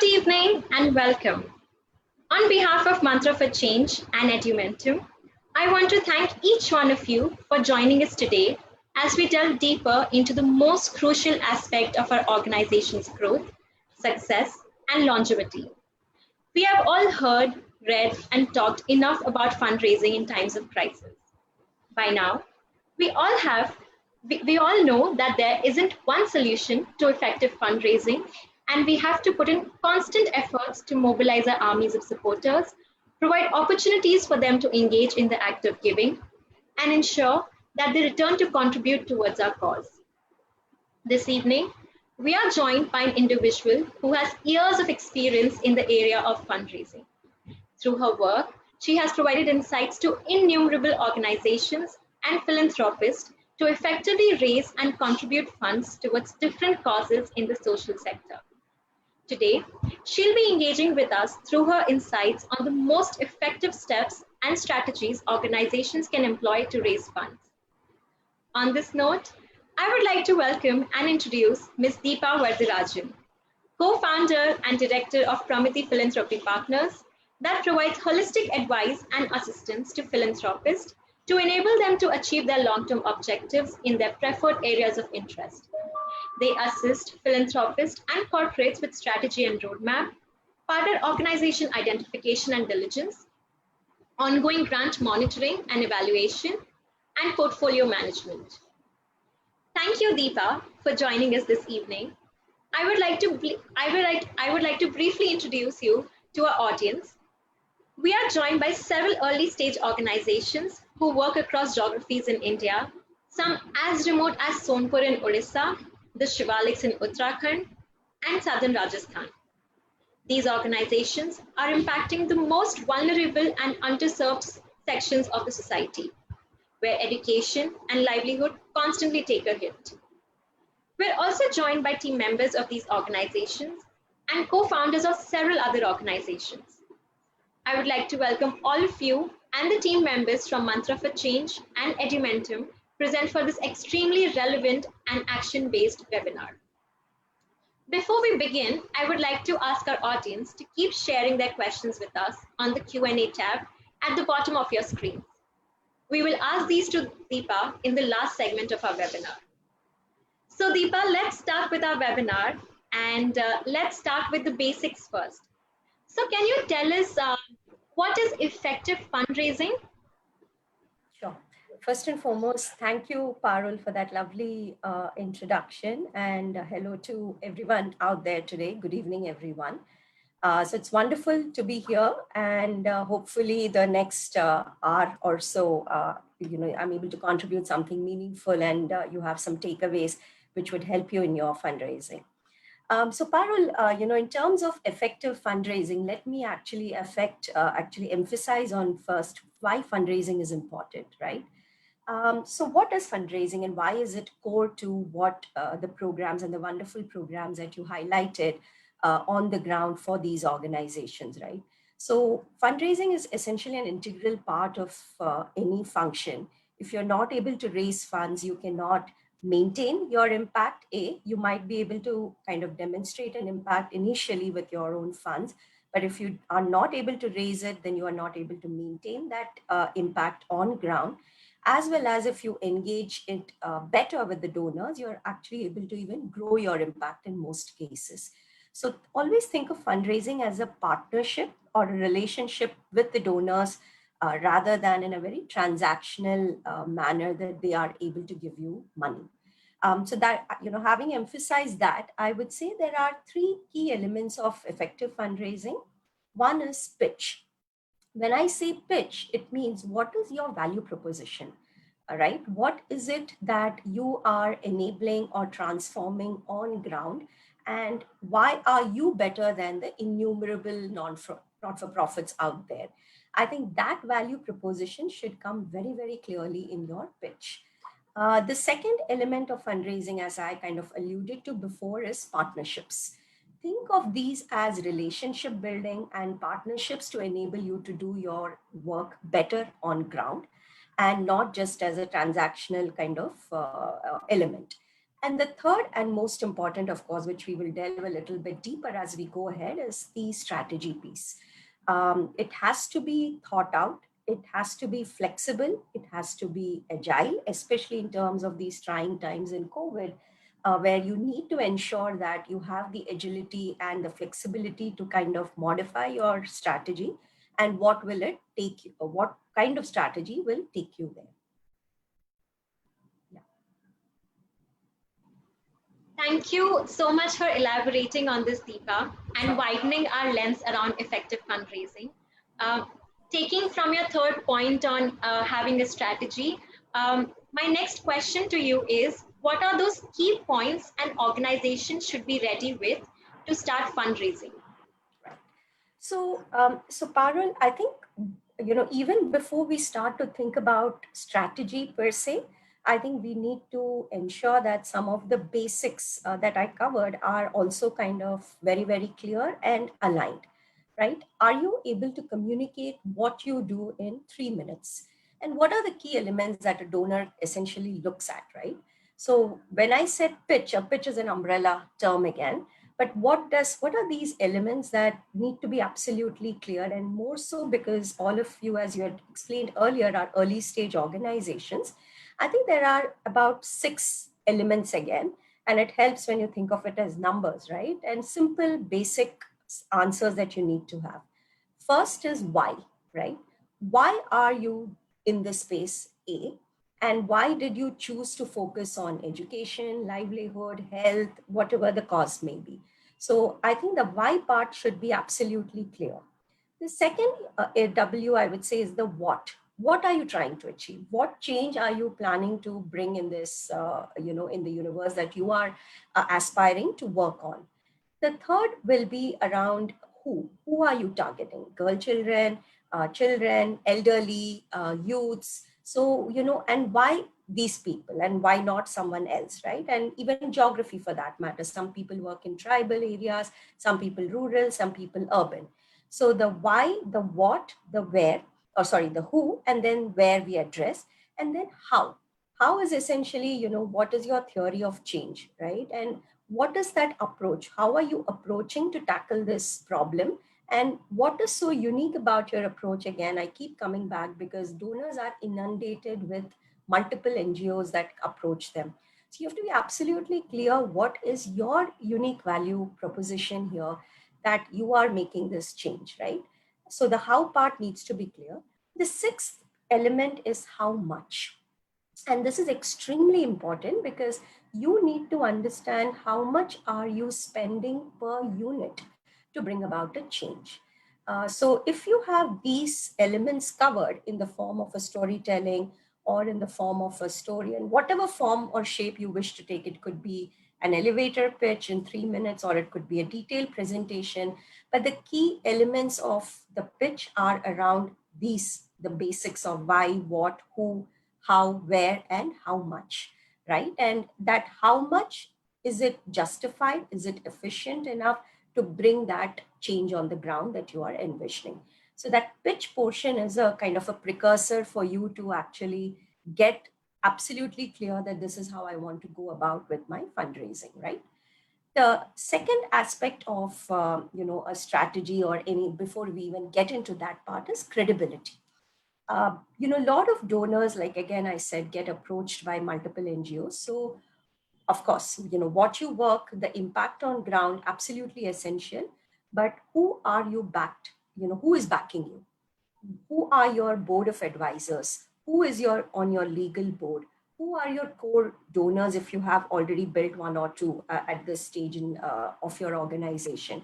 Good evening and welcome. On behalf of Mantra for Change and Edumentum, I want to thank each one of you for joining us today as we delve deeper into the most crucial aspect of our organization's growth, success, and longevity. We have all heard, read, and talked enough about fundraising in times of crisis. By now, we all have we all know that there isn't one solution to effective fundraising, and we have to put in constant efforts to mobilize our armies of supporters, provide opportunities for them to engage in the act of giving, and ensure that they return to contribute towards our cause. This evening, we are joined by an individual who has years of experience in the area of fundraising. Through her work, she has provided insights to innumerable organizations and philanthropists to effectively raise and contribute funds towards different causes in the social sector. Today, she'll be engaging with us through her insights on the most effective steps and strategies organizations can employ to raise funds. On this note, I would like to welcome and introduce Ms. Deepa Varadarajan, co-founder and director of Pramiti Philanthropy Partners, that provides holistic advice and assistance to philanthropists to enable them to achieve their long-term objectives in their preferred areas of interest. They assist philanthropists and corporates with strategy and roadmap, partner organization identification and diligence, ongoing grant monitoring and evaluation, and portfolio management. Thank you, Deepa, for joining us this evening. I would like to briefly introduce you to our audience. We are joined by several early stage organizations who work across geographies in India, some as remote as Sonpur in Odisha, the Shivaliks in Uttarakhand, and southern Rajasthan. These organizations are impacting the most vulnerable and underserved sections of the society, where education and livelihood constantly take a hit. We're also joined by team members of these organizations and co-founders of several other organizations. I would like to welcome all of you and the team members from Mantra for Change and Edumentum present for this extremely relevant and action-based webinar. Before we begin, I would like to ask our audience to keep sharing their questions with us on the Q&A tab at the bottom of your screen. We will ask these to Deepa in the last segment of our webinar. So Deepa, let's start with our webinar, and let's start with the basics first. So can you tell us what is effective fundraising? Sure. First and foremost, thank you, Parul, for that lovely introduction, and hello to everyone out there today. Good evening, everyone. So it's wonderful to be here, and hopefully the next hour or so, I'm able to contribute something meaningful, and you have some takeaways which would help you in your fundraising. So Parul, in terms of effective fundraising, let me actually emphasize on first why fundraising is important, right? So what is fundraising and why is it core to what the programs and the wonderful programs that you highlighted on the ground for these organizations, right? So fundraising is essentially an integral part of any function. If you're not able to raise funds, you cannot maintain your impact. You might be able to kind of demonstrate an impact initially with your own funds, but if you are not able to raise it, then you are not able to maintain that impact on ground. As well as if you engage it better with the donors, you're actually able to even grow your impact in most cases. So always think of fundraising as a partnership or a relationship with the donors rather than in a very transactional manner that they are able to give you money. So that, having emphasized that, I would say there are three key elements of effective fundraising. One is pitch. When I say pitch, it means what is your value proposition, right? What is it that you are enabling or transforming on ground? And why are you better than the innumerable not-for-profits out there? I think that value proposition should come very, very clearly in your pitch. The second element of fundraising, as I kind of alluded to before, is partnerships. Think of these as relationship building and partnerships to enable you to do your work better on ground and not just as a transactional kind of element. And the third and most important, of course, which we will delve a little bit deeper as we go ahead, is the strategy piece. It has to be thought out, it has to be flexible, it has to be agile, especially in terms of these trying times in COVID, where you need to ensure that you have the agility and the flexibility to kind of modify your strategy. And what will it take you, or what kind of strategy will take you there? Thank you so much for elaborating on this, Deepa, and widening our lens around effective fundraising. Uh, Taking from your third point on having a strategy, my next question to you is, what are those key points an organization should be ready with to start fundraising? So Parul, I think, even before we start to think about strategy per se, I think we need to ensure that some of the basics that I covered are also kind of very, very clear and aligned, right? Are you able to communicate what you do in 3 minutes? And what are the key elements that a donor essentially looks at, right? So when I said pitch, a pitch is an umbrella term again, but what are these elements that need to be absolutely clear, and more so because all of you, as you had explained earlier, are early stage organizations. I think there are about 6 elements again, and it helps when you think of it as numbers, right? And simple basic answers that you need to have. First is why, right? Why are you in this space, A? And why did you choose to focus on education, livelihood, health, whatever the cause may be? So I think the why part should be absolutely clear. The second W, I would say, is the what. What are you trying to achieve? What change are you planning to bring in this, in the universe that you are aspiring to work on? The third will be around who. Who are you targeting? Girl children, children, elderly, youths. So, and why these people and why not someone else, right? And even geography for that matter. Some people work in tribal areas, some people rural, some people urban. So the why, the what, the where, or sorry, the who, and then where we address, and then how. How is essentially, what is your theory of change, right? And what is that approach? How are you approaching to tackle this problem? And what is so unique about your approach? Again, I keep coming back because donors are inundated with multiple NGOs that approach them. So you have to be absolutely clear what is your unique value proposition here that you are making this change, right? So the how part needs to be clear. The sixth element is how much. And this is extremely important because you need to understand how much are you spending per unit to bring about a change. So if you have these elements covered in the form of a storytelling or in the form of a story, and whatever form or shape you wish to take, it could be an elevator pitch in 3 minutes, or it could be a detailed presentation. But the key elements of the pitch are around these, the basics of why, what, who, how, where, and how much, right? And that how much, is it justified? Is it efficient enough to bring that change on the ground that you are envisioning? So that pitch portion is a kind of a precursor for you to actually get absolutely clear that this is how I want to go about with my fundraising, right? The second aspect of a strategy or any, before we even get into that part, is credibility. A lot of donors, like again, I said, get approached by multiple NGOs. So, of course, what you work, the impact on ground, absolutely essential. But who are you backed? Who is backing you? Who are your board of advisors? Who is your on your legal board? Who are your core donors if you have already built one or two at this stage of your organization?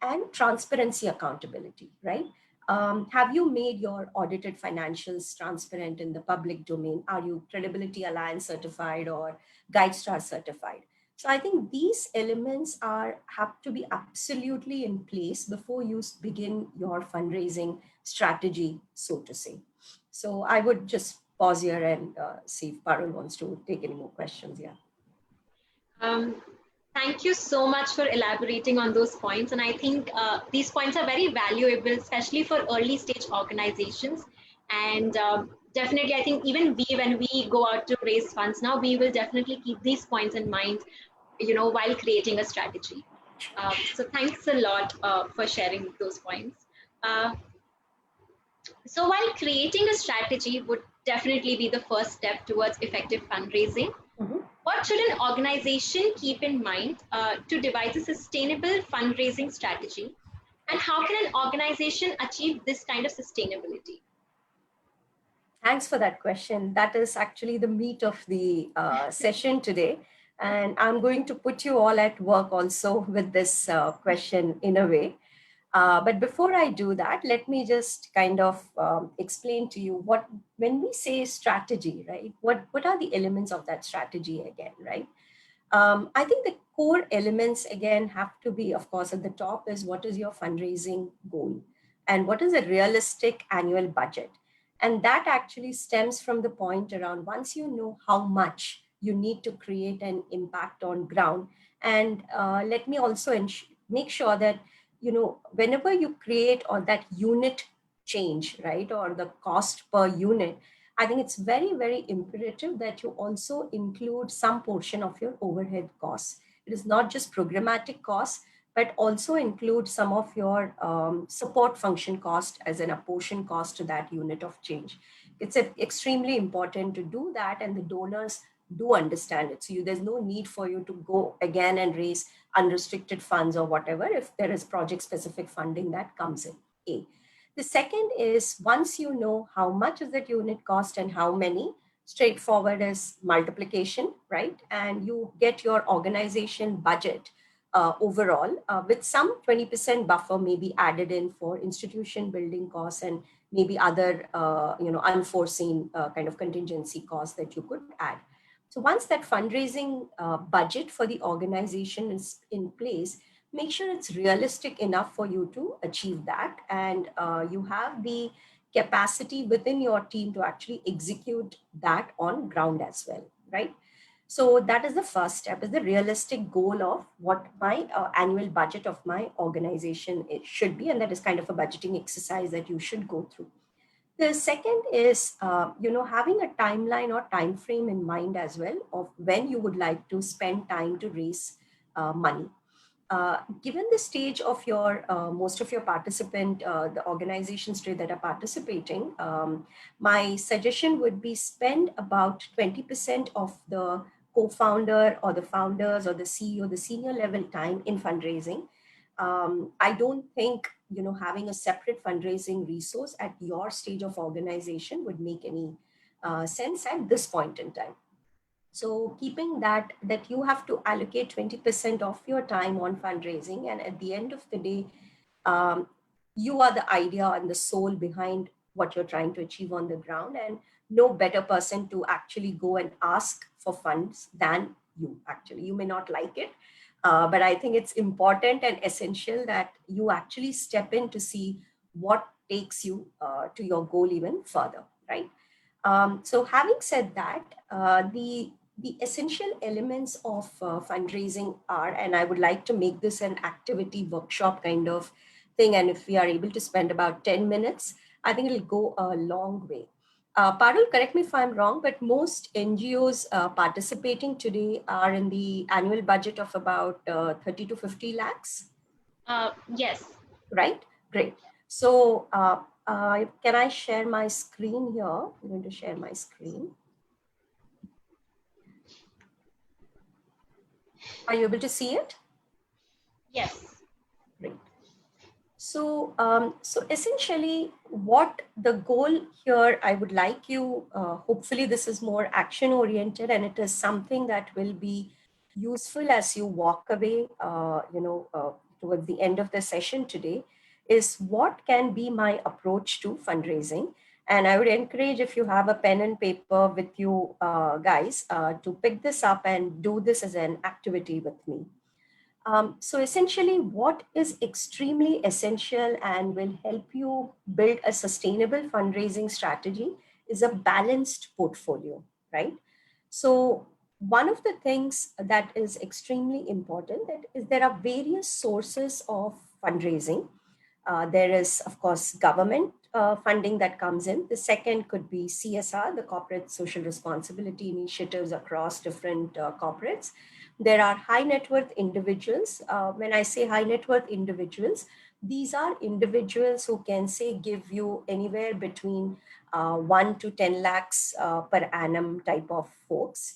And transparency, accountability, right? Have you made your audited financials transparent in the public domain? Are you Credibility Alliance certified or GuideStar certified? So I think these elements have to be absolutely in place before you begin your fundraising strategy, so to say. So I would just pause here and see if Parul wants to take any more questions. Yeah. Thank you so much for elaborating on those points. And I think these points are very valuable, especially for early stage organizations. And definitely, I think even when we go out to raise funds now, we will definitely keep these points in mind, while creating a strategy. So thanks a lot for sharing those points. Uh, so while creating a strategy would definitely be the first step towards effective fundraising, Mhm. what should an organization keep in mind to devise a sustainable fundraising strategy? And how can an organization achieve this kind of sustainability? Thanks for that question. That is actually the meat of the session today. And I'm going to put you all at work also with this question in a way. But before I do that, let me just kind of explain to you when we say strategy, right? What are the elements of that strategy again, right? I think the core elements again have to be, of course, at the top is what is your fundraising goal and what is a realistic annual budget. And that actually stems from the point around once you know how much you need to create an impact on ground. And let me also make sure that, whenever you create or that unit change, right, or the cost per unit, I think it's very, very imperative that you also include some portion of your overhead costs. It is not just programmatic costs, but also include some of your support function cost as an apportion cost to that unit of change. It's extremely important to do that, and the donors do understand it. So there's no need for you to go again and raise unrestricted funds or whatever if there is project specific funding that comes in. A. The second is once you know how much is that unit cost and how many, straightforward is multiplication, right? And you get your organization budget overall with some 20% buffer maybe added in for institution building costs and maybe other unforeseen kind of contingency costs that you could add. So once that fundraising budget for the organization is in place, make sure it's realistic enough for you to achieve that, and you have the capacity within your team to actually execute that on ground as well, right? So that is the first step, is the realistic goal of what my annual budget of my organization it should be, and that is kind of a budgeting exercise that you should go through. The second is, having a timeline or time frame in mind as well of when you would like to spend time to raise money. Given the stage of your most of your participant, the organizations today that are participating, my suggestion would be spend about 20% of the co-founder or the founders or the CEO, the senior level time in fundraising. I don't think having a separate fundraising resource at your stage of organization would make any sense at this point in time. So keeping that you have to allocate 20% of your time on fundraising, and at the end of the day, um, you are the idea and the soul behind what you're trying to achieve on the ground, and no better person to actually go and ask for funds than you. Actually, you may not like it, but I think it's important and essential that you actually step in to see what takes you to your goal even further, right? So having said that, the essential elements of fundraising are, and I would like to make this an activity workshop kind of thing, and if we are able to spend about 10 minutes, I think it'll go a long way. Parul, correct me if I'm wrong, but most NGOs participating today are in the annual budget of about 30 to 50 lakhs. Yes. Right? Great. So can I share my screen here? I'm going to share my screen. Are you able to see it? Yes. Great. So, so essentially what the goal here, I would like you, hopefully this is more action oriented and it is something that will be useful as you walk away, towards the end of the session today, is what can be my approach to fundraising. And I would encourage, if you have a pen and paper with you guys, to pick this up and do this as an activity with me. So essentially, what is extremely essential and will help you build a sustainable fundraising strategy is a balanced portfolio, right? So one of the things that is extremely important that is there are various sources of fundraising. There is, of course, government funding that comes in. The second could be CSR, the corporate social responsibility initiatives across different corporates. There are high net worth individuals. When I say high net worth individuals, these are individuals who can say give you anywhere between 1 to 10 lakhs per annum type of folks.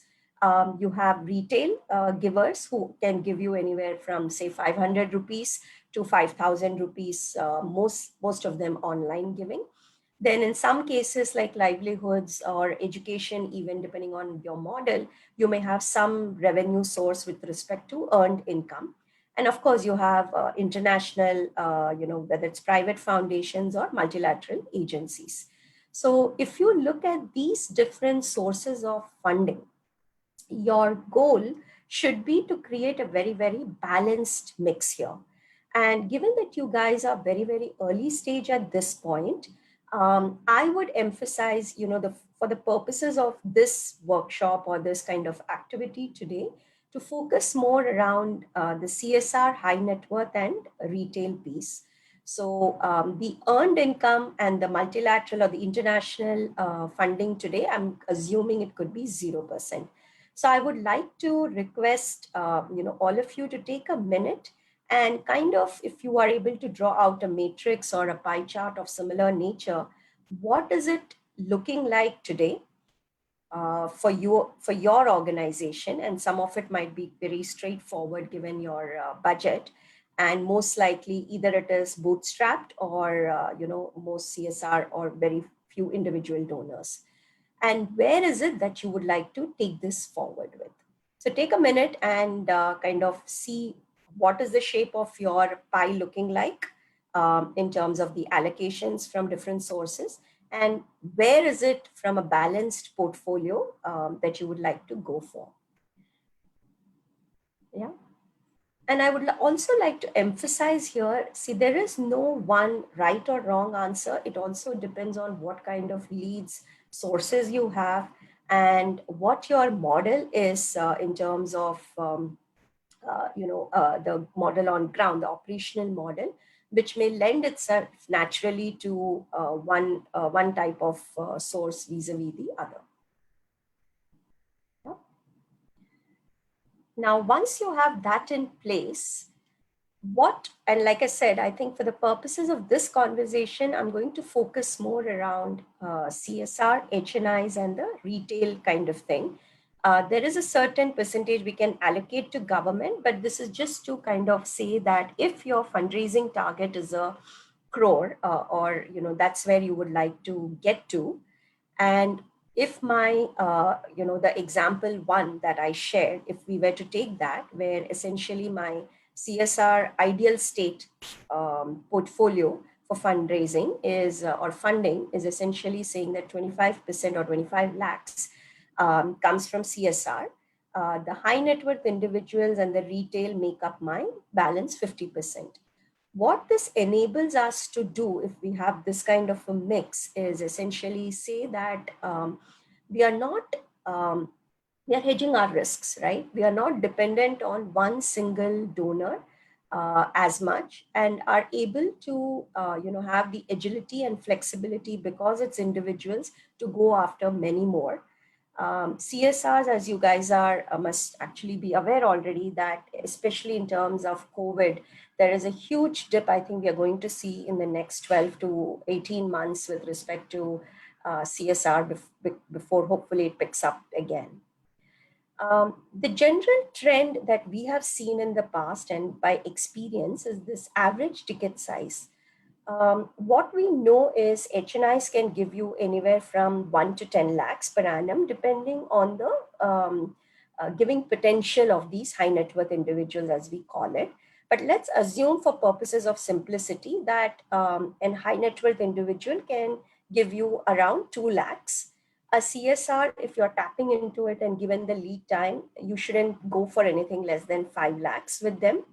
You have retail givers who can give you anywhere from say 500 rupees to 5,000 rupees, most of them online giving. Then in some cases like livelihoods or education, even depending on your model, you may have some revenue source with respect to earned income. And of course, you have international, whether it's private foundations or multilateral agencies. So if you look at these different sources of funding, your goal should be to create a very, very balanced mix here. And given that you guys are very, very early stage at this point, I would emphasize, for the purposes of this workshop or this kind of activity today, to focus more around the CSR, high net worth, and retail piece. So the earned income and the multilateral or the international funding today, I'm assuming it could be 0%. So I would like to request, all of you to take a minute and kind of, if you are able to draw out a matrix or a pie chart of similar nature, what is it looking like today for your organization? And some of it might be very straightforward given your budget. And most likely either it is bootstrapped or, most CSR or very few individual donors. And where is it that you would like to take this forward with? So take a minute and kind of see what is the shape of your pie looking like in terms of the allocations from different sources, and where is it from a balanced portfolio that you would like to go for. Yeah. And I would also like to emphasize here, see, there is no one right or wrong answer. It also depends on what kind of leads, sources you have, and what your model is in terms of, the model on ground, the operational model, which may lend itself naturally to one type of source vis-a-vis the other. Yeah. Now, once you have that in place, and like I said, I think for the purposes of this conversation, I'm going to focus more around CSR, HNIs, and the retail kind of thing. There is a certain percentage we can allocate to government, but this is just to kind of say that if your fundraising target is a crore, or that's where you would like to get to, and if my, the example one that I shared, if we were to take that, where essentially my CSR ideal state portfolio for fundraising is, or funding is essentially saying that 25% or 25 lakhs comes from CSR. The high net worth individuals and the retail make up my balance 50%. What this enables us to do if we have this kind of a mix is essentially say that we are not, we are hedging our risks, right? We are not dependent on one single donor as much, and are able to, have the agility and flexibility because it's individuals to go after many more. CSRs, as you guys are must actually be aware already, that especially in terms of COVID, there is a huge dip I think we are going to see in the next 12 to 18 months with respect to CSR before hopefully it picks up again. The general trend that we have seen in the past and by experience is this average ticket size. What we know is HNIs can give you anywhere from 1 to 10 lakhs per annum, depending on the giving potential of these high net worth individuals, as we call it. But let's assume for purposes of simplicity that an high net worth individual can give you around 2 lakhs. A CSR, if you're tapping into it and given the lead time, you shouldn't go for anything less than 5 lakhs with them.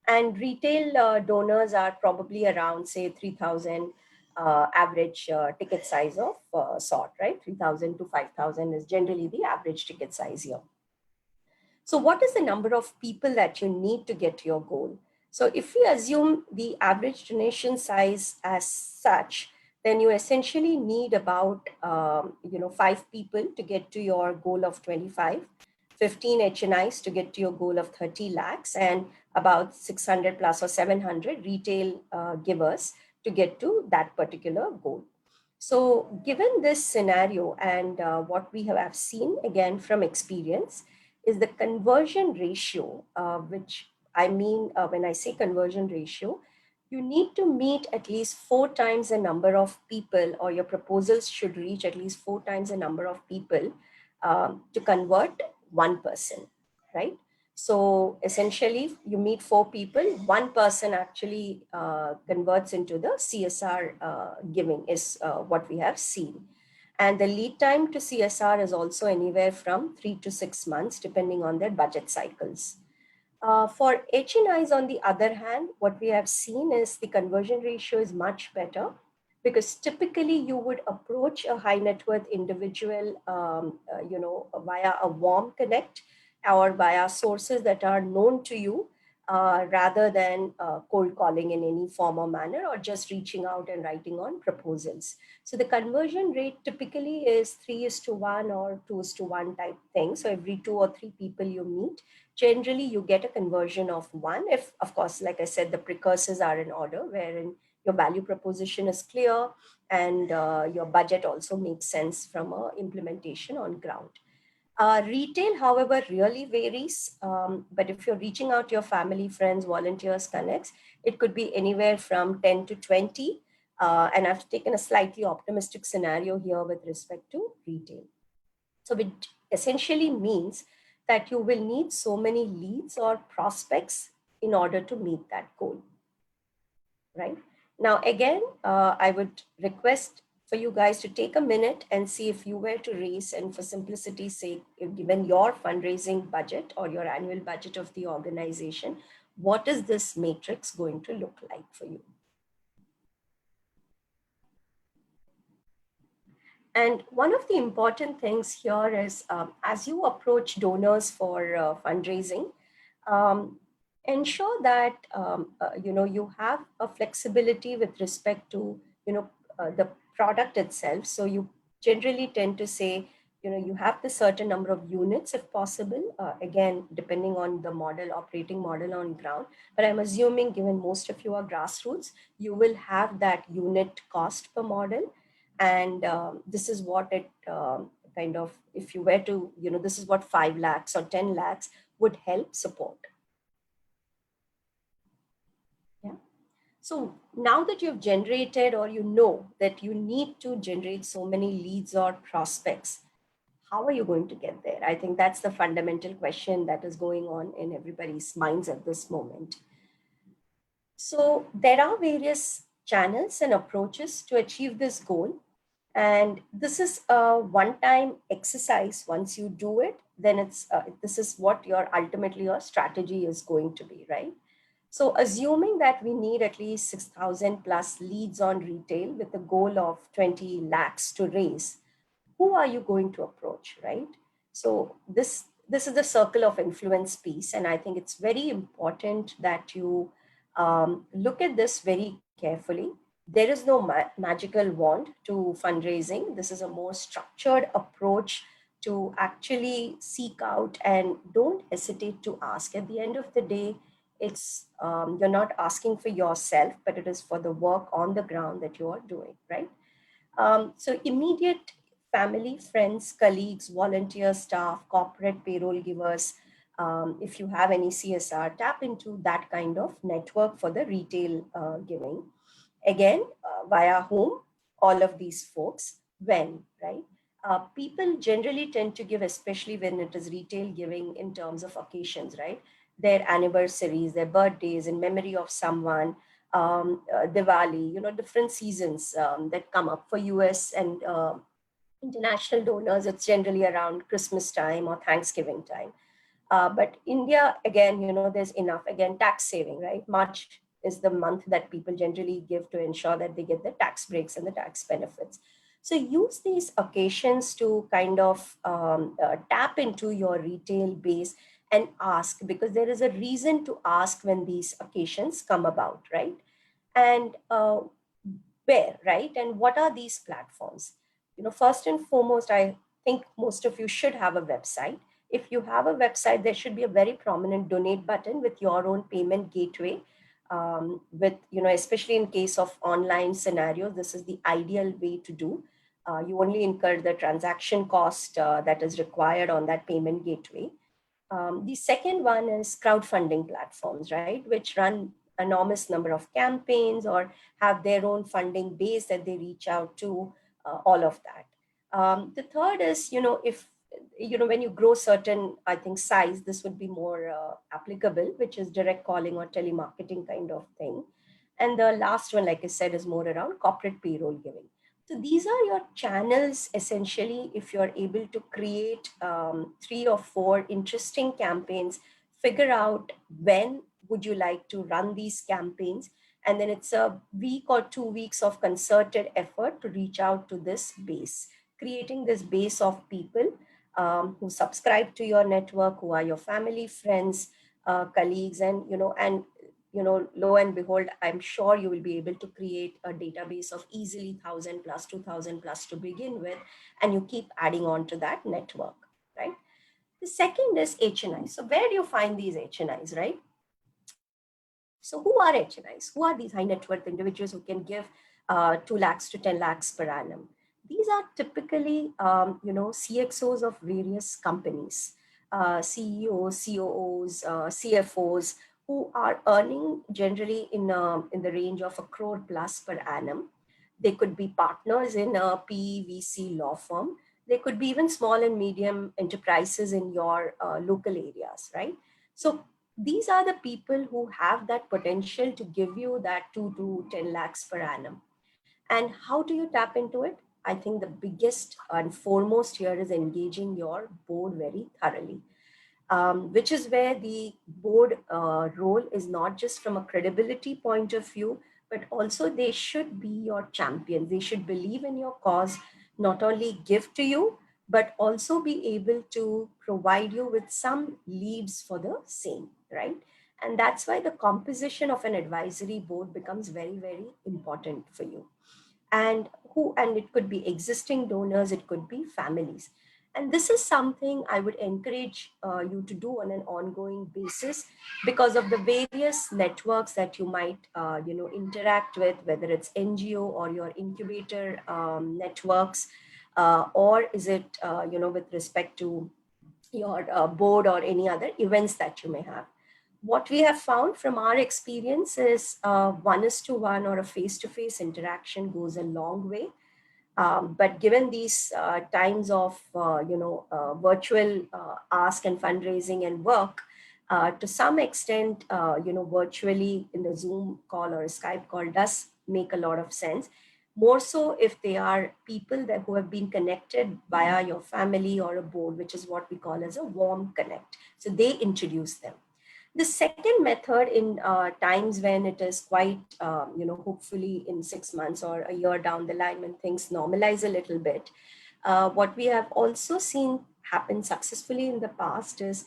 And retail donors are probably around, say, 3,000 average ticket size of sort, right? 3,000 to 5,000 is generally the average ticket size here. So what is the number of people that you need to get your goal? So if we assume the average donation size as such, then you essentially need about 5 people to get to your goal of 25, 15 HNIs to get to your goal of 30 lakhs, and about 600 plus or 700 retail givers to get to that particular goal. So given this scenario and what we have seen again from experience is the conversion ratio, which I mean when I say conversion ratio, you need to meet at least 4 times the number of people, or your proposals should reach at least 4 times the number of people to convert one person, right? So essentially, you meet 4 people, one person actually converts into the CSR giving is what we have seen. And the lead time to CSR is also anywhere from 3 to 6 months, depending on their budget cycles. For HNIs, on the other hand, what we have seen is the conversion ratio is much better, because typically you would approach a high net worth individual, via a warm connect or via sources that are known to you, rather than cold calling in any form or manner, or just reaching out and writing on proposals. So the conversion rate typically is 3:1 or 2:1 type thing. So every 2 or 3 people you meet, generally you get a conversion of one, if of course, like I said, the precursors are in order, wherein your value proposition is clear and your budget also makes sense from a implementation on ground. Retail, however, really varies. But if you're reaching out to your family, friends, volunteers, connects, it could be anywhere from 10 to 20. And I've taken a slightly optimistic scenario here with respect to retail. So it essentially means that you will need so many leads or prospects in order to meet that goal, right? Now, again, I would request for you guys to take a minute and see if you were to raise, and for simplicity's sake, if given your fundraising budget or your annual budget of the organization, what is this matrix going to look like for you? And one of the important things here is, as you approach donors for fundraising, um, ensure that you have a flexibility with respect to the product itself. So you generally tend to say, you have the certain number of units if possible, again depending on the model, operating model on ground. But I'm assuming, given most of you are grassroots, you will have that unit cost per model. And this is what it kind of, if you were to, this is what 5 lakhs or 10 lakhs would help support. Yeah. So now that you've generated, or you know that you need to generate so many leads or prospects, how are you going to get there? I think that's the fundamental question that is going on in everybody's minds at this moment. So there are various channels and approaches to achieve this goal. And this is a one-time exercise. Once you do it, then this is what ultimately your strategy is going to be, right? So assuming that we need at least 6,000 plus leads on retail with a goal of 20 lakhs to raise, who are you going to approach, right? So this is the circle of influence piece, and I think it's very important that you look at this very carefully. There is no magical wand to fundraising. This is a more structured approach to actually seek out, and don't hesitate to ask. At the end of the day, it's you're not asking for yourself, but it is for the work on the ground that you are doing, right? So immediate family, friends, colleagues, volunteer staff, corporate payroll givers, if you have any CSR, tap into that kind of network for the retail giving. Again, via whom? All of these folks. When, right? People generally tend to give, especially when it is retail giving, in terms of occasions, right? Their anniversaries, their birthdays, in memory of someone, Diwali, different seasons that come up for US and international donors. It's generally around Christmas time or Thanksgiving time. But India, again, there's enough. Again, tax saving, right? March is the month that people generally give to ensure that they get the tax breaks and the tax benefits. So use these occasions to kind of tap into your retail base and ask, because there is a reason to ask when these occasions come about, right? And where, right? And what are these platforms? First and foremost, I think most of you should have a website. If you have a website, there should be a very prominent donate button with your own payment gateway. With, especially in case of online scenarios, this is the ideal way to do. You only incur the transaction cost that is required on that payment gateway. The second one is crowdfunding platforms, right, which run enormous number of campaigns or have their own funding base that they reach out to, all of that. The third is, if, when you grow certain, I think, size, this would be more applicable, which is direct calling or telemarketing kind of thing. And the last one, like I said, is more around corporate payroll giving. So these are your channels, essentially, if you're able to create 3 or 4 interesting campaigns, figure out when would you like to run these campaigns, and then it's a week or 2 weeks of concerted effort to reach out to this base, creating this base of people who subscribe to your network, who are your family, friends, colleagues, and, lo and behold, I'm sure you will be able to create a database of easily 1,000 plus, 2,000 plus to begin with, and you keep adding on to that network, right? The second is HNIs. So where do you find these HNIs, right? So who are HNIs? Who are these high net worth individuals who can give 2 lakhs to 10 lakhs per annum? These are typically, CXOs of various companies, CEOs, COOs, CFOs, who are earning generally in the range of 1 crore plus per annum. They could be partners in a PE/VC law firm. They could be even small and medium enterprises in your local areas, right? So these are the people who have that potential to give you that 2 to 10 lakhs per annum. And how do you tap into it? I think the biggest and foremost here is engaging your board very thoroughly, which is where the board role is not just from a credibility point of view, but also they should be your champions. They should believe in your cause, not only give to you, but also be able to provide you with some leads for the same, right? And that's why the composition of an advisory board becomes very, very important for you. And it could be existing donors, it could be families, and this is something I would encourage you to do on an ongoing basis, because of the various networks that you might interact with, whether it's NGO or your incubator networks, or is it with respect to your board or any other events that you may have. What we have found from our experience is 1:1 or a face-to-face interaction goes a long way. But given these times of virtual ask and fundraising and work, to some extent, virtually in the Zoom call or a Skype call does make a lot of sense. More so if they are people that who have been connected via your family or a board, which is what we call as a warm connect. So they introduce them. The second method in times when it is quite, hopefully in 6 months or a year down the line when things normalize a little bit, what we have also seen happen successfully in the past is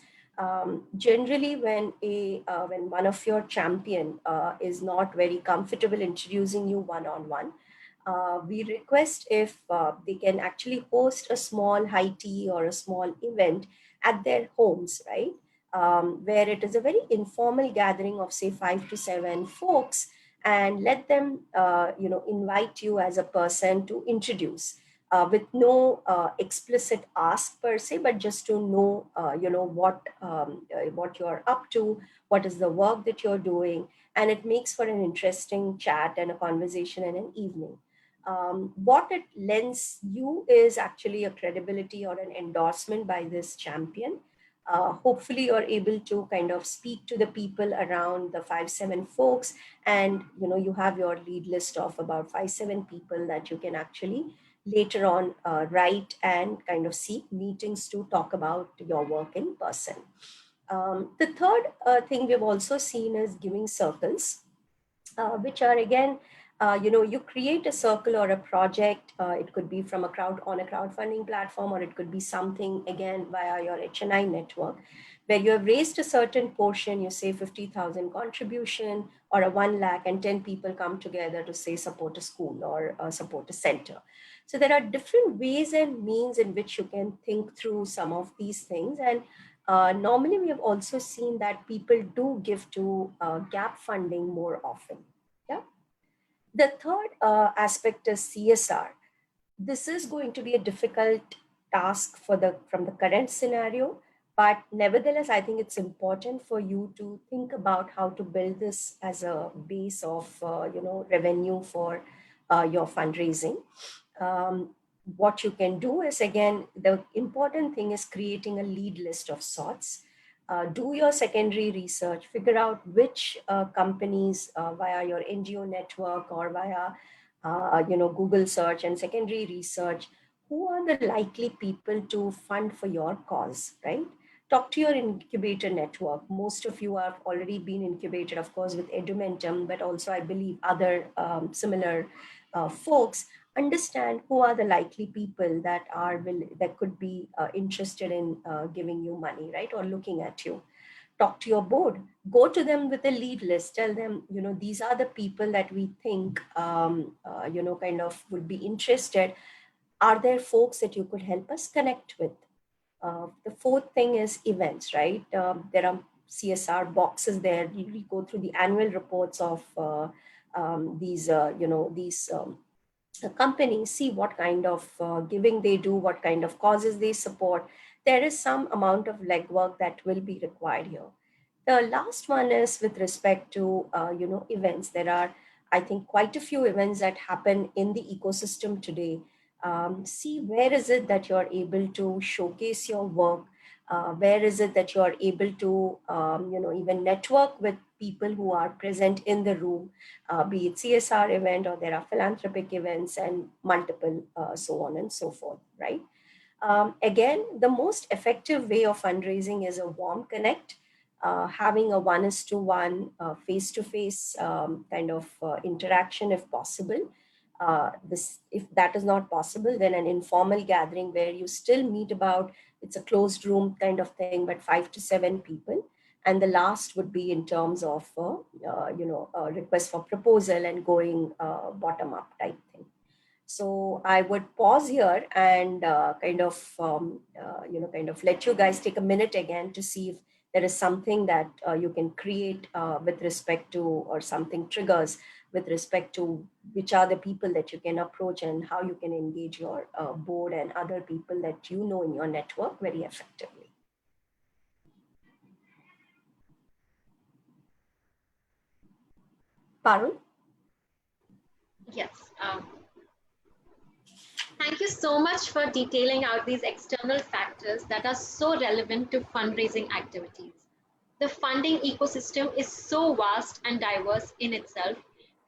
generally when one of your champion is not very comfortable introducing you one-on-one, we request if they can actually host a small high tea or a small event at their homes, right? Where it is a very informal gathering of say 5 to 7 folks, and let them invite you as a person to introduce, with no explicit ask per se, but just to know what you're up to, what is the work that you're doing, and it makes for an interesting chat and a conversation in an evening. What it lends you is actually a credibility or an endorsement by this champion. Hopefully you're able to kind of speak to the people around the 5 7 folks, and you have your lead list of about 5 7 people that you can actually later on write and kind of seek meetings to talk about your work in person. The third thing we've also seen is giving circles, which are again you create a circle or a project. It could be from on a crowdfunding platform, or it could be something again via your HNI network, where you have raised a certain portion, you say 50,000 contribution or a 1 lakh, and 10 people come together to say support a school or support a center. So there are different ways and means in which you can think through some of these things. And normally we have also seen that people do give to gap funding more often. Yeah. The third aspect is CSR. This is going to be a difficult task from the current scenario, but nevertheless, I think it's important for you to think about how to build this as a base of revenue for your fundraising. What you can do is, again, the important thing is creating a lead list of sorts. Do your secondary research, figure out which companies via your NGO network or via Google search and secondary research, who are the likely people to fund for your cause, right? Talk to your incubator network. Most of you have already been incubated, of course, with Edumentum, but also I believe other similar folks. Understand who are the likely people that that could be interested in giving you money, right? Or looking at you. Talk to your board, go to them with a lead list, tell them, these are the people that we think, kind of would be interested. Are there folks that you could help us connect with? The fourth thing is events, right? There are CSR boxes there. You go through the annual reports of these companies, see what kind of giving they do, what kind of causes they support. There is some amount of legwork that will be required here. The last one is with respect to events. There are, I think, quite a few events that happen in the ecosystem today. See where is it that you're able to showcase your work. Where is it that you're able to even network with people who are present in the room, be it CSR event or there are philanthropic events and multiple so on and so forth, right? Again, the most effective way of fundraising is a warm connect, having a one-is-to-one, face-to-face kind of interaction if possible. If that is not possible, then an informal gathering where you still meet about, it's a closed room kind of thing, but 5 to 7 people. And the last would be in terms of, a request for proposal and going bottom up type thing. So I would pause here and kind of let you guys take a minute again to see if there is something that you can create with respect to, or something triggers with respect to which are the people that you can approach and how you can engage your board and other people that you know in your network very effectively. Parul? Yes. Thank you so much for detailing out these external factors that are so relevant to fundraising activities. The funding ecosystem is so vast and diverse in itself,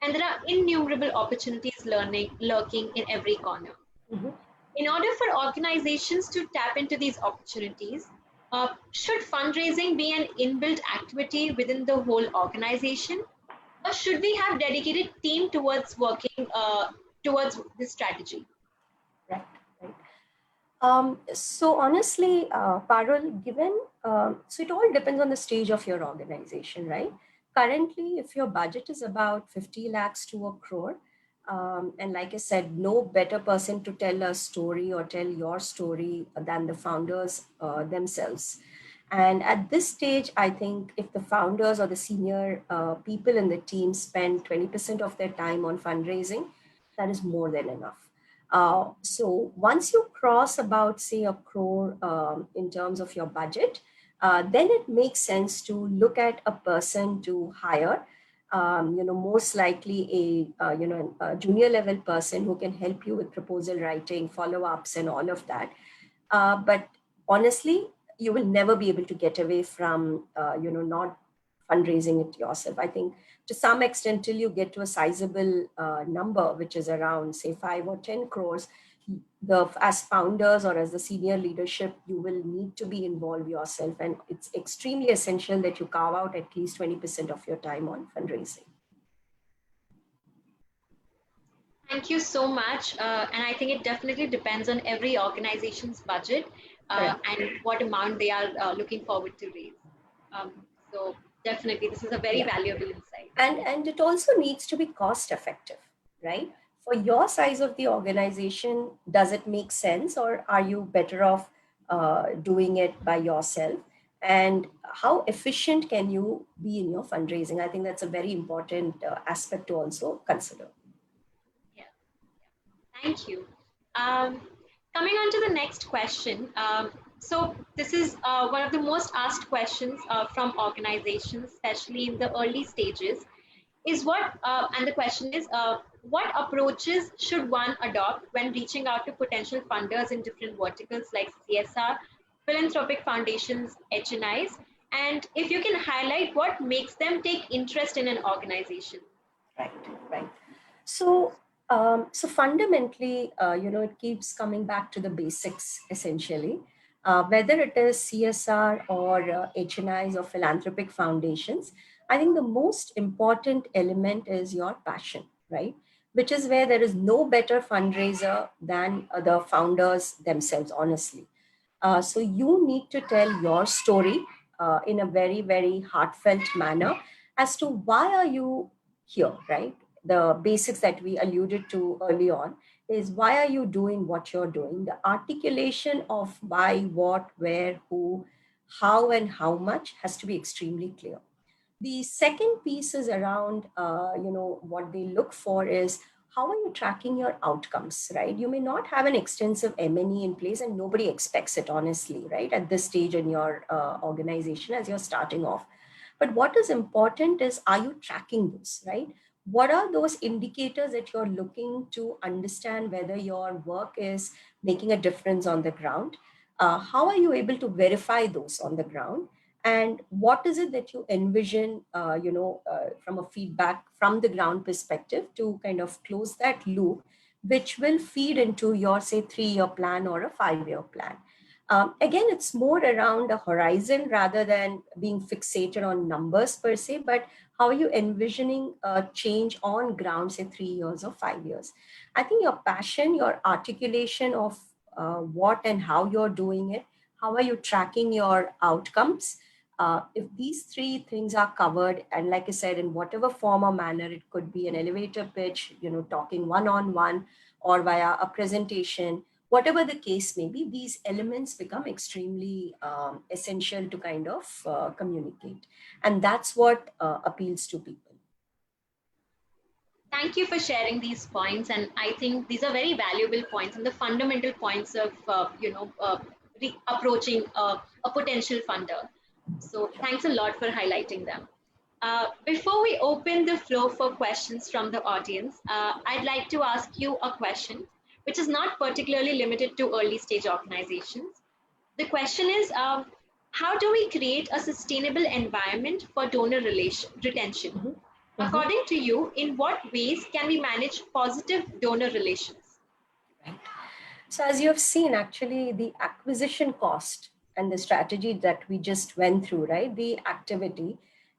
and there are innumerable opportunities lurking in every corner. Mm-hmm. In order for organizations to tap into these opportunities, should fundraising be an inbuilt activity within the whole organization, or should we have dedicated team towards working towards this strategy? Right, right. So honestly, Parul, so it all depends on the stage of your organization, right? Currently, if your budget is about 50 lakhs to a crore, and like I said, no better person to tell a story or tell your story than the founders themselves. And at this stage, I think if the founders or the senior people in the team spend 20% of their time on fundraising, that is more than enough. So once you cross about, say, a crore in terms of your budget, then it makes sense to look at a person to hire. Most likely a junior level person who can help you with proposal writing, follow-ups, and all of that. But honestly, you will never be able to get away from not fundraising it yourself. I think to some extent, till you get to a sizable number, which is around, say, 5 or 10 crores, as founders or as the senior leadership, you will need to be involved yourself. And it's extremely essential that you carve out at least 20% of your time on fundraising. Thank you so much. And I think it definitely depends on every organization's budget Correct. and what amount they are looking forward to raise. Um, so definitely, this is a very Yeah. valuable insight. And it also needs to be cost effective, right? For your size of the organization, does it make sense, or are you better off doing it by yourself? And how efficient can you be in your fundraising? I think that's a very important aspect to also consider. Yeah. Thank you. Um, Coming on to the next question. So this is one of the most asked questions from organizations, especially in the early stages, is and the question is, what approaches should one adopt when reaching out to potential funders in different verticals like CSR, philanthropic foundations, HNIs, and if you can highlight what makes them take interest in an organization. Right, right. So fundamentally, it keeps coming back to the basics essentially. Whether it is CSR or HNIs or philanthropic foundations, I think the most important element is your passion, right? Which is where there is no better fundraiser than the founders themselves, honestly. So you need to tell your story in a very, very heartfelt manner as to why are you here, right? The basics that we alluded to early on is why are you doing what you're doing? The articulation of why, what, where, who, how, and how much has to be extremely clear. The second piece is around, what they look for is how are you tracking your outcomes, right? You may not have an extensive M&E in place, and nobody expects it, honestly, right? At this stage in your organization as you're starting off. But what is important is, are you tracking this, right? What are those indicators that you're looking to understand whether your work is making a difference on the ground? How are you able to verify those on the ground? And what is it that you envision, from a feedback from the ground perspective to kind of close that loop, which will feed into your, say, 3-year plan or a 5-year plan? Again, it's more around a horizon rather than being fixated on numbers per se, but how are you envisioning a change on ground, say 3 years or 5 years? I think your passion, your articulation of what and how you're doing it, how are you tracking your outcomes? If these three things are covered, and like I said, in whatever form or manner, it could be an elevator pitch, talking one-on-one, or via a presentation, whatever the case may be, these elements become extremely essential to kind of communicate. And that's what appeals to people. Thank you for sharing these points, and I think these are very valuable points and the fundamental points of approaching a potential funder. So thanks a lot for highlighting them. Before we open the floor for questions from the audience, I'd like to ask you a question, which is not particularly limited to early stage organizations. The question is, how do we create a sustainable environment for retention? Mhm. Mhm. According to you, in what ways can we manage positive donor relations? Right. So, as you have seen, actually, the acquisition cost and the strategy that we just went through, right? The activity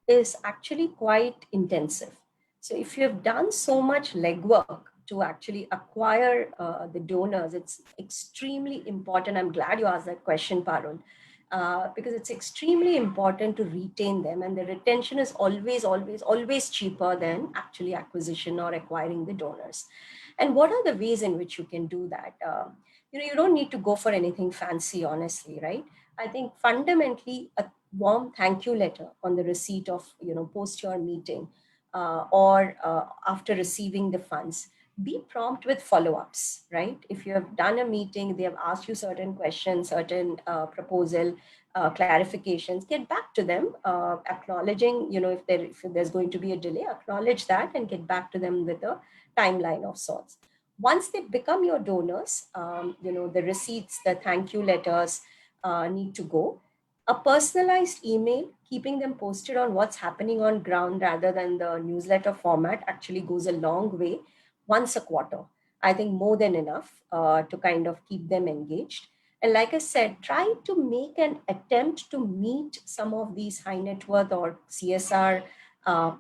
is actually quite intensive. So, if you have done so much legwork to actually acquire the donors, it's extremely important. I'm glad you asked that question, Parul, because it's extremely important to retain them. And the retention is always, always, always cheaper than actually acquisition or acquiring the donors. And what are the ways in which you can do that? You don't need to go for anything fancy, honestly, right? I think fundamentally a warm thank you letter on the receipt of, post your meeting, or after receiving the funds. Be prompt with follow-ups, right? If you have done a meeting, they have asked you certain questions, certain proposal, clarifications, get back to them, acknowledging, if there's going to be a delay, acknowledge that and get back to them with a timeline of sorts. Once they become your donors, the receipts, the thank you letters need to go. A personalized email, keeping them posted on what's happening on ground rather than the newsletter format, actually goes a long way. Once a quarter, I think more than enough to kind of keep them engaged. And like I said, try to make an attempt to meet some of these high net worth or CSR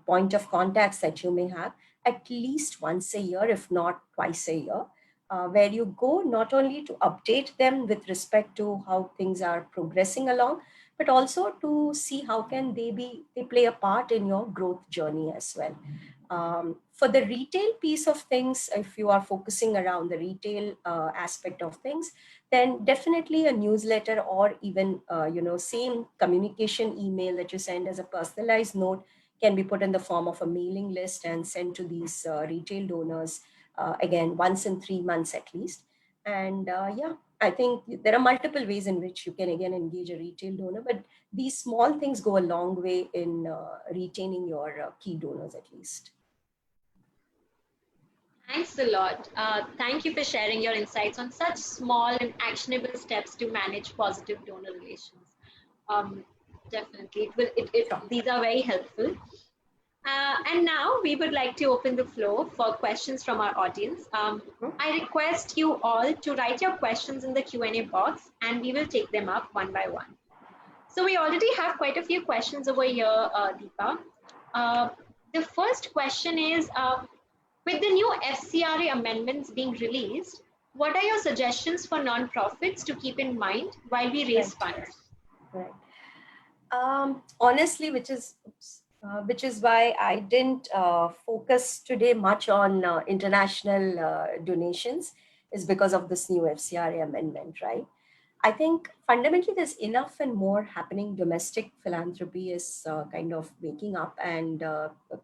point of contacts that you may have, at least once a year, if not twice a year, where you go not only to update them with respect to how things are progressing along, but also to see how can they play a part in your growth journey as well. For the retail piece of things, if you are focusing around the retail aspect of things, then definitely a newsletter, or even same communication email that you send as a personalized note can be put in the form of a mailing list and sent to these retail donors, again once in 3 months at least. And yeah, I think there are multiple ways in which you can again engage a retail donor, but these small things go a long way in retaining your key donors at least. Thanks a lot. Thank you for sharing your insights on such small and actionable steps to manage positive donor relations. Um, Definitely, Sure. these are very helpful. And now we would like to open the floor for questions from our audience. I request you all to write your questions in the Q&A box, and we will take them up one by one. So we already have quite a few questions over here, Deepa. The first question is, with the new FCRA amendments being released, what are your suggestions for nonprofits to keep in mind while we raise funds? Right. Honestly, which is why I didn't focus today much on international donations, is because of this new FCRA amendment, right? I think fundamentally there's enough and more happening. Domestic philanthropy is kind of waking up and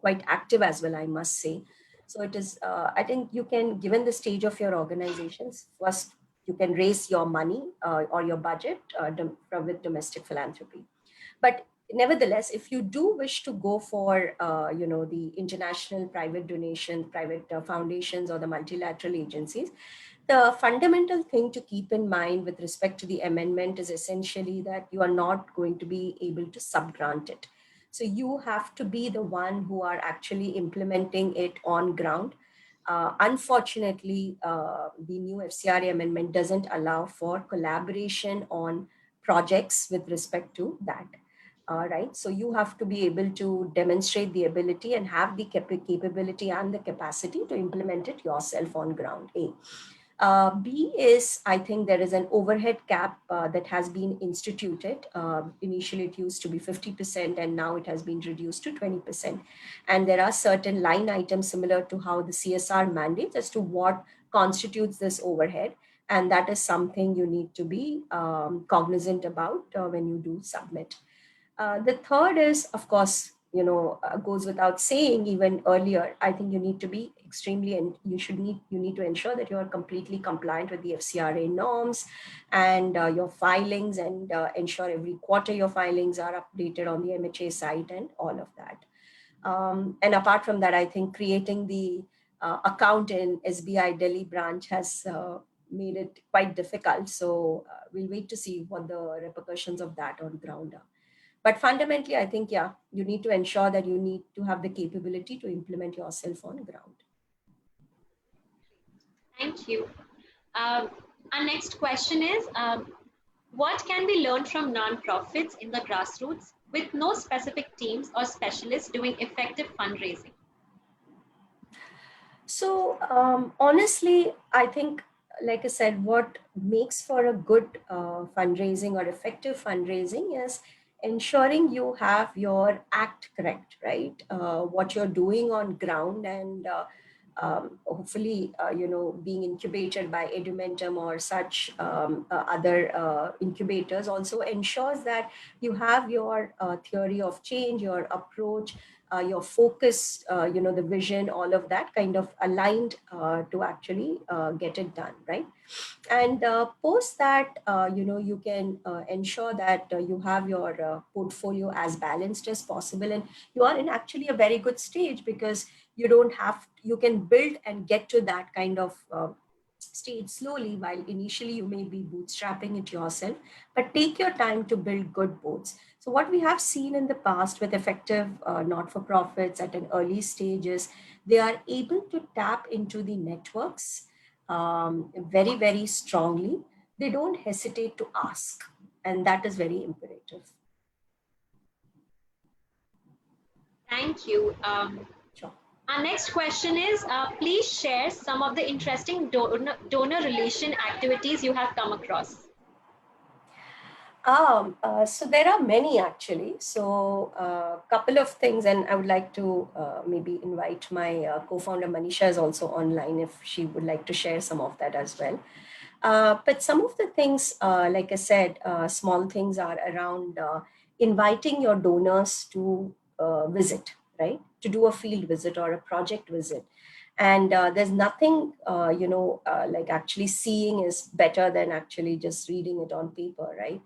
quite active as well, I must say. So it is, I think you can, given the stage of your organizations, first you can raise your money or your budget with domestic philanthropy. But nevertheless, if you do wish to go for the international private donation, private foundations, or the multilateral agencies, the fundamental thing to keep in mind with respect to the amendment is essentially that you are not going to be able to subgrant it. So you have to be the one who are actually implementing it on ground. Unfortunately, the new FCRA amendment doesn't allow for collaboration on projects with respect to that. Right. So you have to be able to demonstrate the ability and have the capability and the capacity to implement it yourself on ground. A. B is, I think there is an overhead cap that has been instituted. Initially, it used to be 50%, and now it has been reduced to 20%. And there are certain line items similar to how the CSR mandates as to what constitutes this overhead. And that is something you need to be cognizant about when you do submit. The third is, of course, goes without saying even earlier. I think you need to be extremely, and you need to ensure that you are completely compliant with the FCRA norms and your filings, and ensure every quarter your filings are updated on the MHA site and all of that. And apart from that, I think creating the account in SBI Delhi branch has made it quite difficult. So we'll wait to see what the repercussions of that on ground are. But fundamentally, I think, yeah, you need to ensure that you need to have the capability to implement yourself on ground. Thank you. Our next question is, what can we learn from nonprofits in the grassroots with no specific teams or specialists doing effective fundraising? So honestly, I think, like I said, what makes for a good fundraising or effective fundraising is ensuring you have your act correct, right? What you're doing on ground, and hopefully, being incubated by Edumentum or such other incubators also ensures that you have your theory of change, your approach, your focus, the vision, all of that kind of aligned to actually get it done, right? And post that, you can ensure that you have your portfolio as balanced as possible, and you are in actually a very good stage, because you can build and get to that kind of stage slowly, while initially you may be bootstrapping it yourself, but take your time to build good boards. So what we have seen in the past with effective not-for-profits at an early stage is they are able to tap into the networks very, very strongly. They don't hesitate to ask, and that is very imperative. Thank you. Sure. Our next question is, please share some of the interesting donor relation activities you have come across. So there are many actually. So a couple of things, and I would like to maybe invite my co-founder Manisha is also online if she would like to share some of that as well. But some of the things, like I said, small things are around inviting your donors to visit, right? To do a field visit or a project visit. And there's nothing, like actually seeing is better than actually just reading it on paper, right?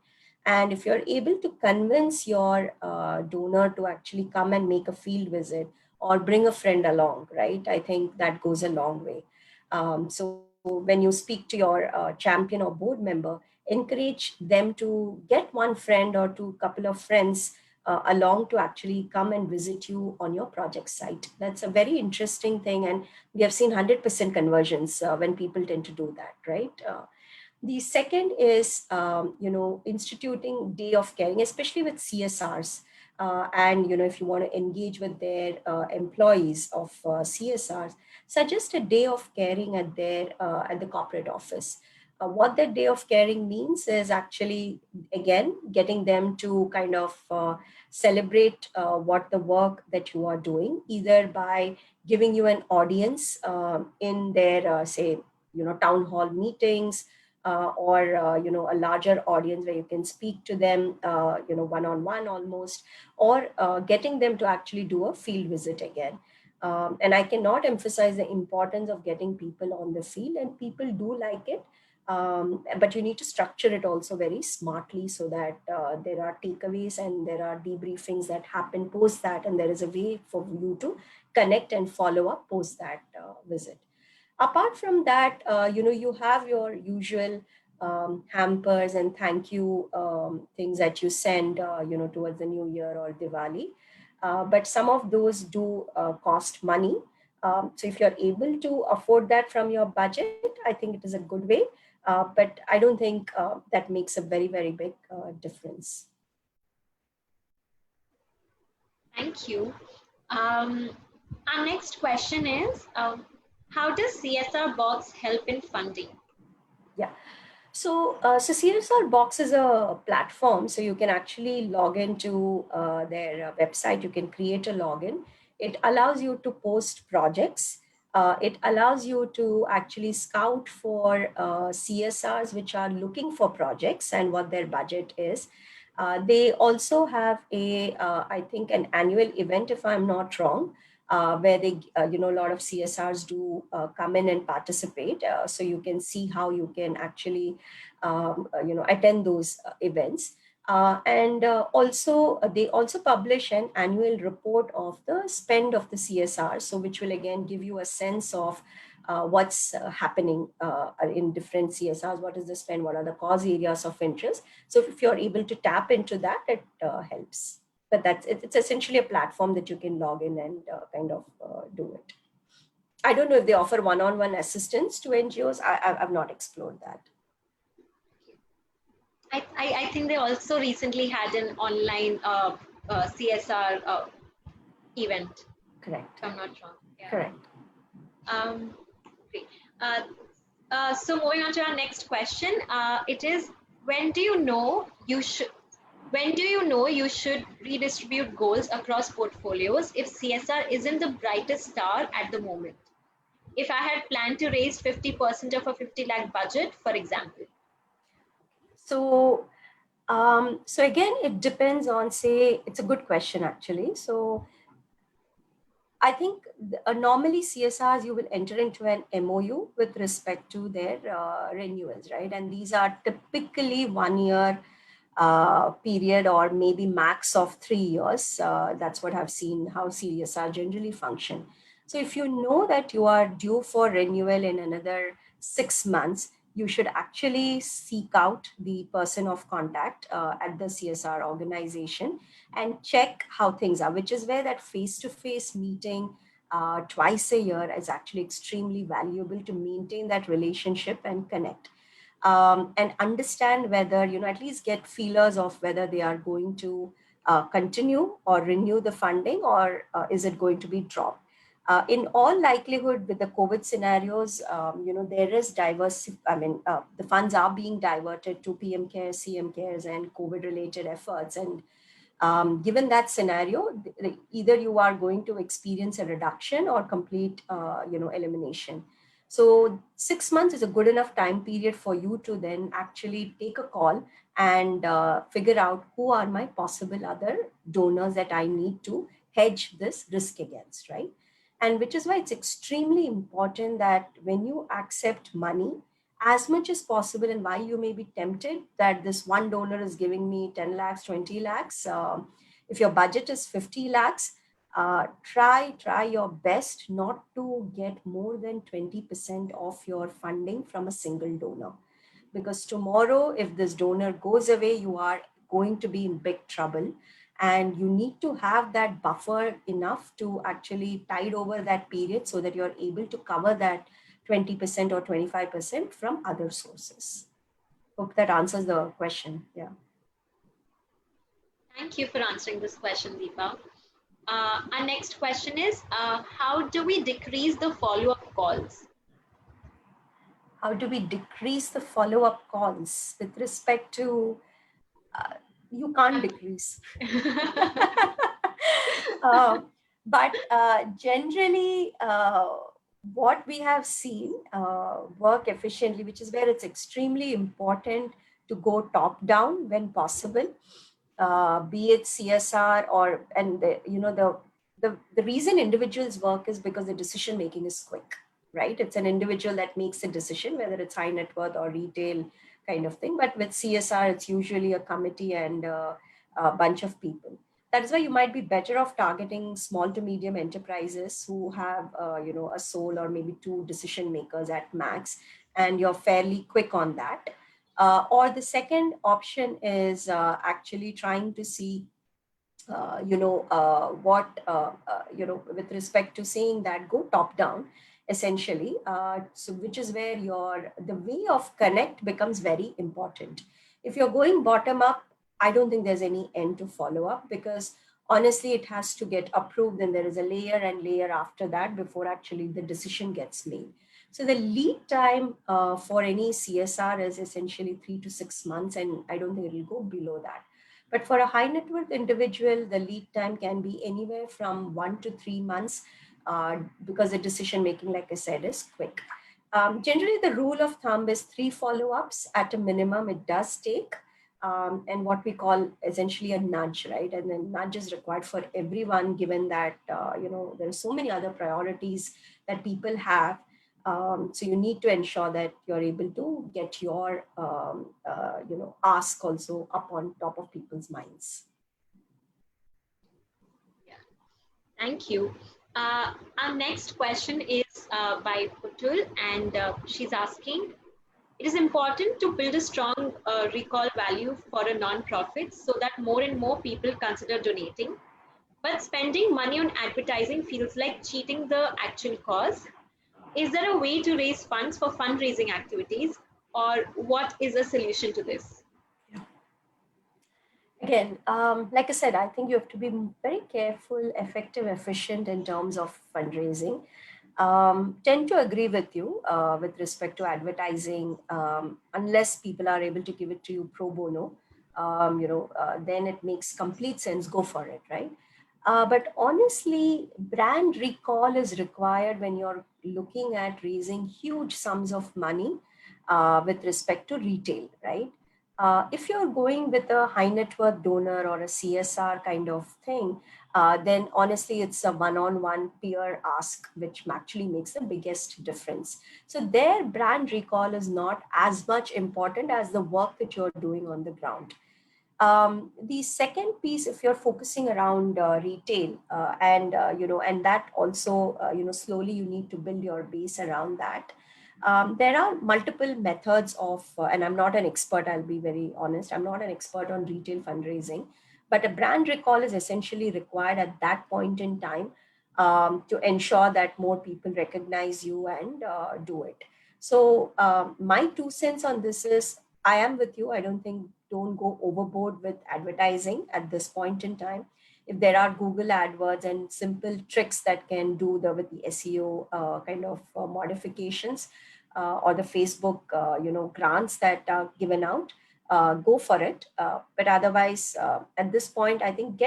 And if you're able to convince your donor to actually come and make a field visit or bring a friend along, right? I think that goes a long way. So when you speak to your champion or board member, encourage them to get one friend or two couple of friends along to actually come and visit you on your project site. That's a very interesting thing. And we have seen 100% conversions when people tend to do that, right? The second is, instituting day of caring, especially with CSRs. And, if you want to engage with their employees of CSRs, suggest a day of caring at the corporate office. What that day of caring means is actually, again, getting them to kind of celebrate what the work that you are doing, either by giving you an audience in their, say, town hall meetings, or a larger audience where you can speak to them one-on-one almost, or getting them to actually do a field visit again. And I cannot emphasize the importance of getting people on the field, and people do like it. But you need to structure it also very smartly so that there are takeaways and there are debriefings that happen post that, and there is a way for you to connect and follow up post that visit. Apart from that, you have your usual hampers and thank you things that you send, towards the new year or Diwali. But some of those do cost money. So if you're able to afford that from your budget, I think it is a good way. But I don't think that makes a very, very big difference. Thank you. Um, our next question is, how does CSR box help in funding? Yeah. So CSR Box is a platform, so you can actually log into their website. You can create a login. It allows you to post projects. It allows you to actually scout for CSRs which are looking for projects and what their budget is. They also have I think, an annual event, if I'm not wrong, where they, a lot of CSRs do come in and participate. So you can see how you can actually, attend those events. And also, they also publish an annual report of the spend of the CSR, so which will again give you a sense of what's happening in different CSRs, what is the spend, what are the cause areas of interest. So if you're able to tap into that, it helps. But it's essentially a platform that you can log in and kind of do it. I don't know if they offer one-on-one assistance to NGOs. I've not explored that. I think they also recently had an online CSR event. Correct. If I'm not wrong. Yeah. Correct. Great. So moving on to our next question, it is, when do you know you should redistribute goals across portfolios if CSR isn't the brightest star at the moment? If I had planned to raise 50% of a 50 lakh budget, for example. So again, it depends on, say, it's a good question actually. So I think normally CSRs, you will enter into an MOU with respect to their renewals, right? And these are typically 1 year period or maybe max of 3 years. That's what I've seen how CSR generally function. So if you know that you are due for renewal in another 6 months, you should actually seek out the person of contact at the CSR organization and check how things are, which is where that face-to-face meeting twice a year is actually extremely valuable to maintain that relationship and connect. And understand whether, at least get feelers of whether they are going to continue or renew the funding, or is it going to be dropped. In all likelihood, with the COVID scenarios, there is the funds are being diverted to PM Cares, CM Cares, and COVID-related efforts. And given that scenario, either you are going to experience a reduction or complete, elimination. So 6 months is a good enough time period for you to then actually take a call and figure out who are my possible other donors that I need to hedge this risk against, right? And which is why it's extremely important that when you accept money, as much as possible, and while you may be tempted that this one donor is giving me 10 lakhs, 20 lakhs, if your budget is 50 lakhs, try your best not to get more than 20% of your funding from a single donor. Because tomorrow, if this donor goes away, you are going to be in big trouble. And you need to have that buffer enough to actually tide over that period so that you're able to cover that 20% or 25% from other sources. Hope that answers the question. Yeah. Thank you for answering this question, Deepa. Our next question is, how do we decrease the follow-up calls? How do we decrease the follow-up calls with respect to, you can't decrease. But generally, what we have seen work efficiently, which is where it's extremely important to go top down when possible, be it CSR or, and the reason individuals work is because the decision making is quick, right? It's an individual that makes a decision, whether it's high net worth or retail kind of thing. But with CSR, it's usually a committee and a bunch of people. That is why you might be better off targeting small to medium enterprises who have, a sole or maybe two decision makers at max, and you're fairly quick on that. Or the second option is actually trying to see, with respect to saying that go top down, essentially. So which is where the way of connect becomes very important. If you're going bottom up, I don't think there's any end to follow up, because honestly, it has to get approved, and there is a layer and layer after that before actually the decision gets made. So the lead time for any CSR is essentially 3 to 6 months, and I don't think it will go below that. But for a high net worth individual, the lead time can be anywhere from 1 to 3 months, because the decision making, like I said, is quick. Generally, the rule of thumb is 3 follow-ups at a minimum it does take, and what we call essentially a nudge, right? And then nudge is required for everyone, given that, there are so many other priorities that people have. So you need to ensure that you're able to get your, ask also up on top of people's minds. Yeah. Thank you. Our next question is by Putul, and she's asking, it is important to build a strong recall value for a non-profit so that more and more people consider donating. But spending money on advertising feels like cheating the actual cause. Is there a way to raise funds for fundraising activities, or what is a solution to this? Again, like I said, I think you have to be very careful, effective, efficient in terms of fundraising. Tend to agree with you with respect to advertising, unless people are able to give it to you pro bono, then it makes complete sense, go for it, right? But honestly, brand recall is required when you're looking at raising huge sums of money with respect to retail, right? If you're going with a high net worth donor or a CSR kind of thing, then honestly, it's a one-on-one peer ask, which actually makes the biggest difference. So their brand recall is not as much important as the work that you're doing on the ground. The second piece, if you're focusing around retail, and that also, slowly you need to build your base around that. There are multiple methods of, and I'm not an expert, I'll be very honest, I'm not an expert on retail fundraising, but a brand recall is essentially required at that point in time to ensure that more people recognize you and do it. So my 2 cents on this is, I am with you. I don't go overboard with advertising at this point in time. if there are Google AdWords and simple tricks that can do with the SEO kind of modifications, or the Facebook, grants that are given out, go for it. But otherwise, at this point, I think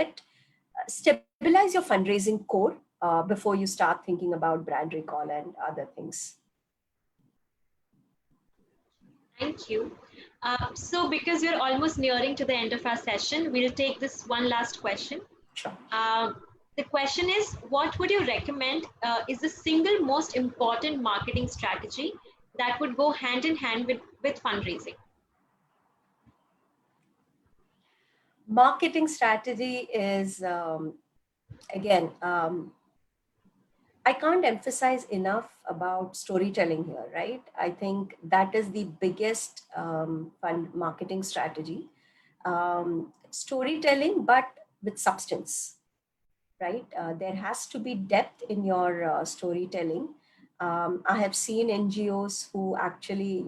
stabilize your fundraising core before you start thinking about brand recall and other things. Thank you. So because we're almost nearing to the end of our session, we'll take this one last question. Sure. The question is, what would you recommend is the single most important marketing strategy that would go hand in hand with fundraising? Marketing strategy is, again, I can't emphasize enough about storytelling here, right? I think that is the biggest fund marketing strategy. Storytelling, but with substance, right? There has to be depth in your storytelling. I have seen NGOs who actually,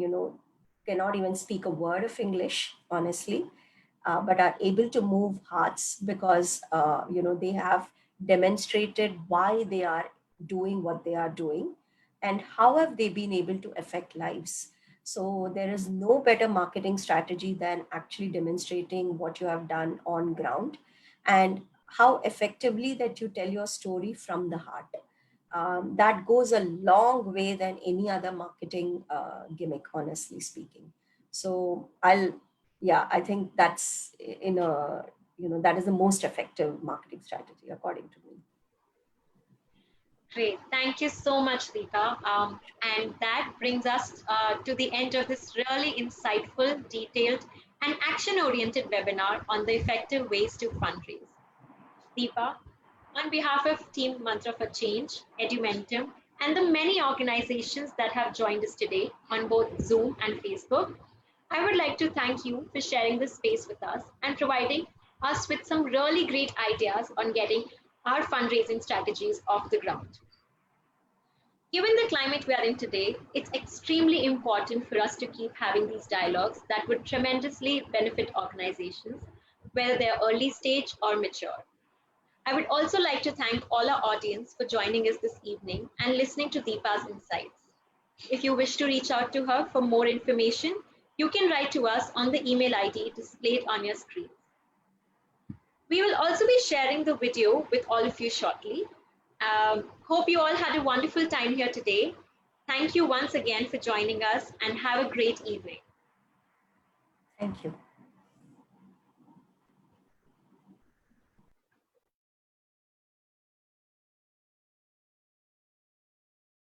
cannot even speak a word of English, honestly, but are able to move hearts because, they have demonstrated why they are doing what they are doing and how have they been able to affect lives. So there is no better marketing strategy than actually demonstrating what you have done on ground and how effectively that you tell your story from the heart. That goes a long way than any other marketing gimmick, honestly speaking. So I think that's that is the most effective marketing strategy, according to me. Great. Thank you so much, Deepa. And that brings us to the end of this really insightful, detailed, and action-oriented webinar on the effective ways to fundraise. Deepa, on behalf of Team Mantra for Change, Edumentum, and the many organizations that have joined us today on both Zoom and Facebook, I would like to thank you for sharing this space with us and providing us with some really great ideas on getting our fundraising strategies off the ground. Given the climate we are in today, it's extremely important for us to keep having these dialogues that would tremendously benefit organizations, whether they're early stage or mature. I would also like to thank all our audience for joining us this evening and listening to Deepa's insights. If you wish to reach out to her for more information, you can write to us on the email ID displayed on your screen. We will also be sharing the video with all of you shortly. Hope you all had a wonderful time here today. Thank you once again for joining us and have a great evening. Thank you.